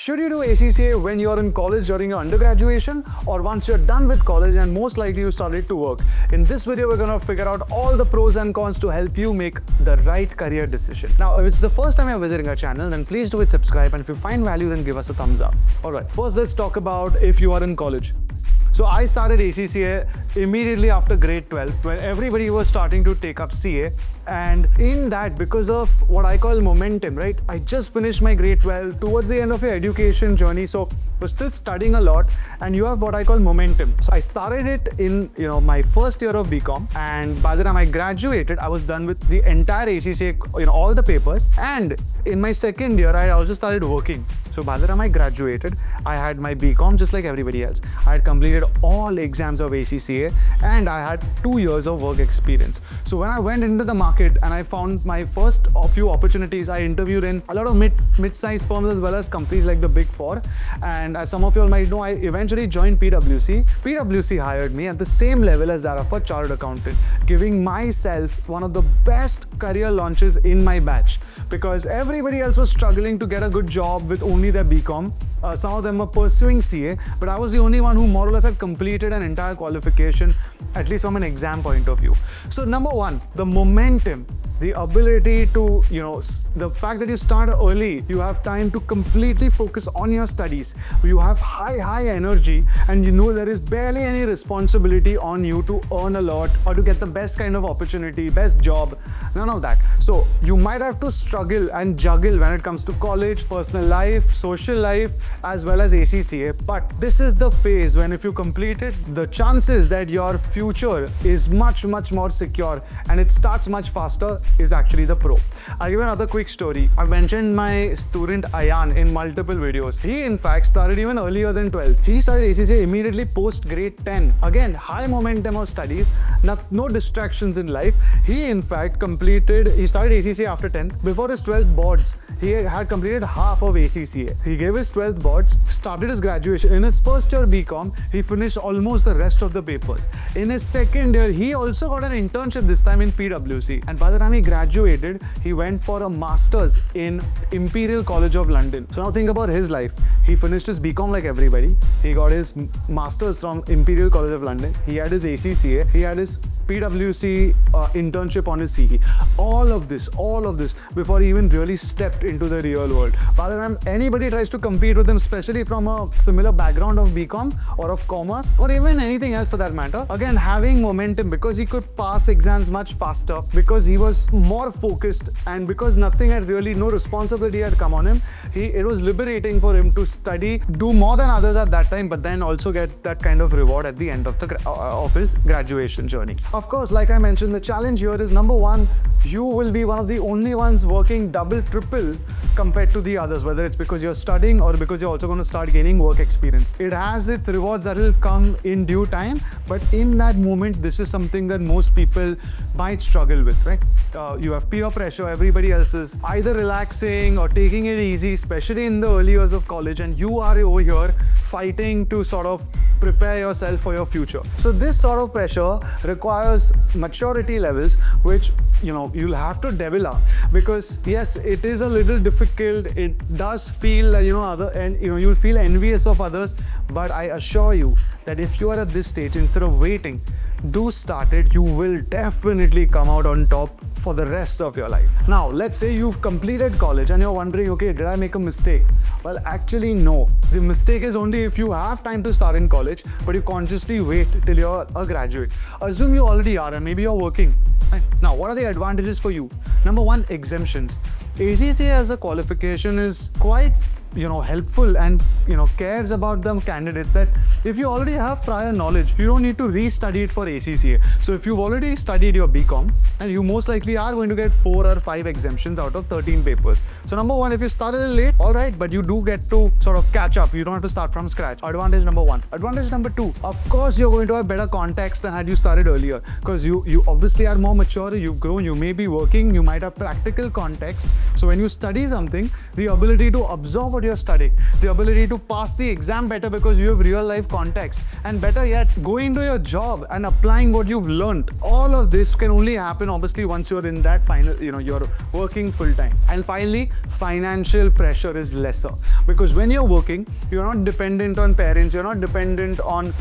Should you do ACCA when you're in college during your undergraduation, or once you're done with college and most likely you started to work? In this video, we're going to figure out all the pros and cons to help you make the right career decision. Now, if it's the first time you're visiting our channel, then please do hit subscribe, and if you find value, then give us a thumbs up. Alright, first let's talk about if you are in college. So I started ACCA immediately after grade 12 when everybody was starting to take up CA, and in that, because of what I call momentum, right? I just finished my grade 12 towards the end of your education journey, so we're still studying a lot and you have what I call momentum. So I started it in my first year of BCom, and by the time I graduated, I was done with the entire ACCA, all the papers, and in my second year, I also started working. So by the time I graduated, I had my BCom just like everybody else. I had completed all exams of ACCA and I had 2 years of work experience. So when I went into the market and I found my first few opportunities, I interviewed in a lot of mid-sized firms as well as companies like the Big Four. And as some of you all might know, I eventually joined PwC. PwC hired me at the same level as that of a chartered accountant, giving myself one of the best career launches in my batch, because everybody else was struggling to get a good job with only their BCom. Some of them were pursuing CA, but I was the only one who more or less had completed an entire qualification, at least from an exam point of view. So number one, the momentum, the ability to, the fact that you start early, you have time to completely focus on your studies. You have high energy, and there is barely any responsibility on you to earn a lot or to get the best kind of opportunity, best job, none of that. So you might have to struggle and juggle when it comes to college, personal life, social life, as well as ACCA. But this is the phase when if you complete it, the chances that your future is much more secure and it starts much faster is actually the pro. I'll give you another quick story. I mentioned my student Ayan in multiple videos. He in fact started even earlier than 12. He started ACCA immediately post grade 10. Again, high momentum of studies, no distractions in life. He in fact he started ACCA after 10th. Before his 12th boards, he had completed half of ACCA. He gave his 12th boards, started his graduation. In his first year BCom, he finished almost the rest of the papers. In his second year, he also got an internship, this time in PwC. And by the time he graduated, he went for a master's in Imperial College of London. So now think about his life. He finished his BCom like everybody. He got his master's from Imperial College of London. He had his ACCA. He had his PwC internship on his CV. All of this before he even really stepped into the real world. By the time anybody tries to compete with him, especially from a similar background of BCom or of commerce or even anything else for that matter, again, having momentum because he could pass exams much faster, because he was more focused, and because no responsibility had come on him, it was liberating for him to study, do more than others at that time, but then also get that kind of reward at the end of his graduation journey. Of course, like I mentioned, the challenge here is number one, you will be one of the only ones working double, triple compared to the others, whether it's because you're studying or because you're also going to start gaining work experience. It has its rewards that will come in due time, but in that moment, this is something that most people might struggle with, right? You have peer pressure, everybody else is either relaxing or taking it easy, especially in the early years of college, and you are over here fighting to sort of prepare yourself for your future. So this sort of pressure requires maturity levels, which you'll have to develop, because yes, it is a little difficult. It does feel that you'll feel envious of others, but I assure you that if you are at this stage, instead of waiting, do start it. You will definitely come out on top for the rest of your life. Now, let's say you've completed college and you're wondering, okay, did I make a mistake? Well, actually, no. The mistake is only if you have time to start in college, but you consciously wait till you're a graduate. Assume you already are and maybe you're working. Right? Now, what are the advantages for you? Number one, exemptions. ACCA as a qualification is quite helpful and cares about the candidates, that if you already have prior knowledge, you don't need to re-study it for ACCA. So if you've already studied your BCom, and you most likely are going to get 4 or 5 exemptions out of 13 papers. So number one, if you start a little late, all right, but you do get to sort of catch up. You don't have to start from scratch. Advantage number one. Advantage number two, of course, you're going to have better context than had you started earlier, because you obviously are more mature, you've grown, you may be working, you might have practical context. So when you study something, the ability to absorb what you're studying, the ability to pass the exam better because you have real life context, and better yet, going to your job and applying what you've learned. All of this can only happen obviously once you're in that final, you're working full time. And finally, financial pressure is lesser. Because when you're working, you're not dependent on parents, you're not dependent on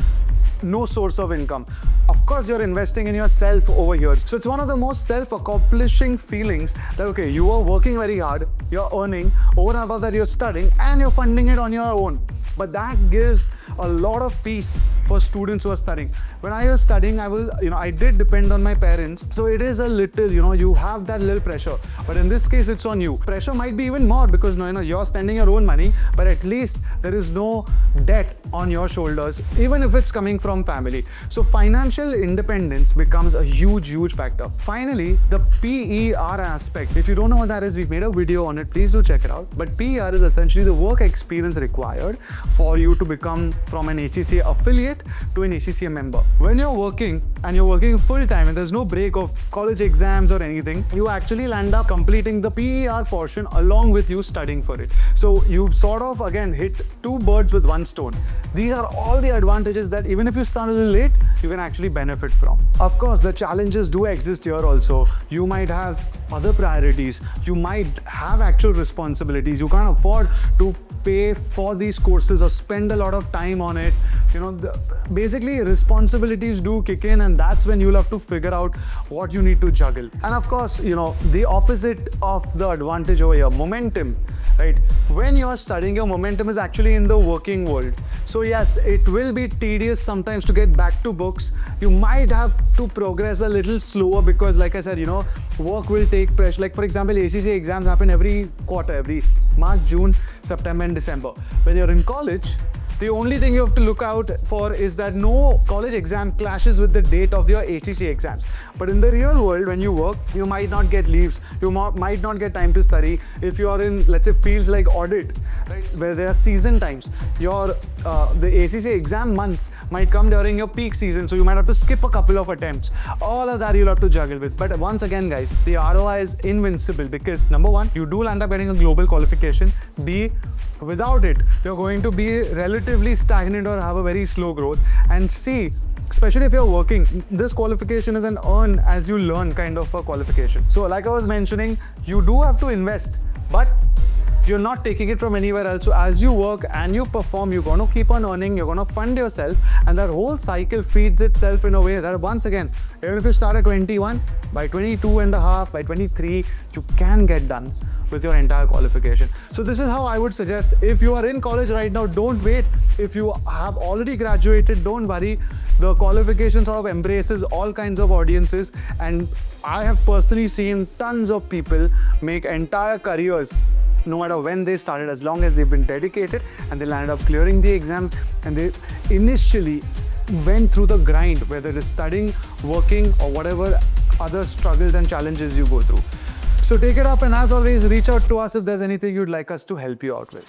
no source of income. Of course, you're investing in yourself over here. So it's one of the most self-accomplishing feelings that, okay, you are working very hard, you're earning, over and above that you're studying, and you're funding it on your own. But that gives a lot of peace for students who are studying. When I was studying, I did depend on my parents. So it is a little, you have that little pressure. But in this case, it's on you. Pressure might be even more because you're spending your own money, but at least there is no debt on your shoulders, even if it's coming from family. So financial independence becomes a huge, huge factor. Finally, the PER aspect. If you don't know what that is, we've made a video on it. Please do check it out. But PER is essentially the work experience required for you to become from an ACCA affiliate to an ACCA member. When you're working and you're working full time and there's no break of college exams or anything, you actually land up completing the PER portion along with you studying for it. So you sort of again hit two birds with one stone. These are all the advantages that even if you start a little late, you can actually benefit from. Of course, the challenges do exist here also. You might have other priorities. You might have actual responsibilities. You can't afford to pay for these courses or spend a lot of time on it. Basically responsibilities do kick in, and that's when you'll have to figure out what you need to juggle. And of course, the opposite of the advantage over here, momentum, right? When you're studying, your momentum is actually in the working world. So yes, it will be tedious sometimes to get back to books. You might have to progress a little slower because, like I said, work will take pressure. Like for example, ACCA exams happen every quarter, every March, June, September and December. When you're in college, the only thing you have to look out for is that no college exam clashes with the date of your ACCA exams. But in the real world, when you work, you might not get leaves. You might not get time to study. If you are in, let's say, fields like audit, right, where there are season times, the ACCA exam months might come during your peak season, so you might have to skip a couple of attempts. All of that you'll have to juggle with. But once again, guys, the ROI is invincible because number one, you do land up getting a global qualification. B, without it, you're going to be relatively stagnant or have a very slow growth. And C, especially if you're working, this qualification is an earn as you learn kind of a qualification. So like I was mentioning, you do have to invest, but you're not taking it from anywhere else. So as you work and you perform, you're going to keep on earning, you're going to fund yourself, and that whole cycle feeds itself in a way that once again, even if you start at 21, by 22 and a half, by 23, you can get done with your entire qualification. So this is how I would suggest. If you are in college right now, don't wait. If you have already graduated, don't worry. The qualification sort of embraces all kinds of audiences, and I have personally seen tons of people make entire careers no matter when they started, as long as they've been dedicated and they landed up clearing the exams, and they initially went through the grind, whether it is studying, working, or whatever other struggles and challenges you go through. So take it up, and as always, reach out to us if there's anything you'd like us to help you out with.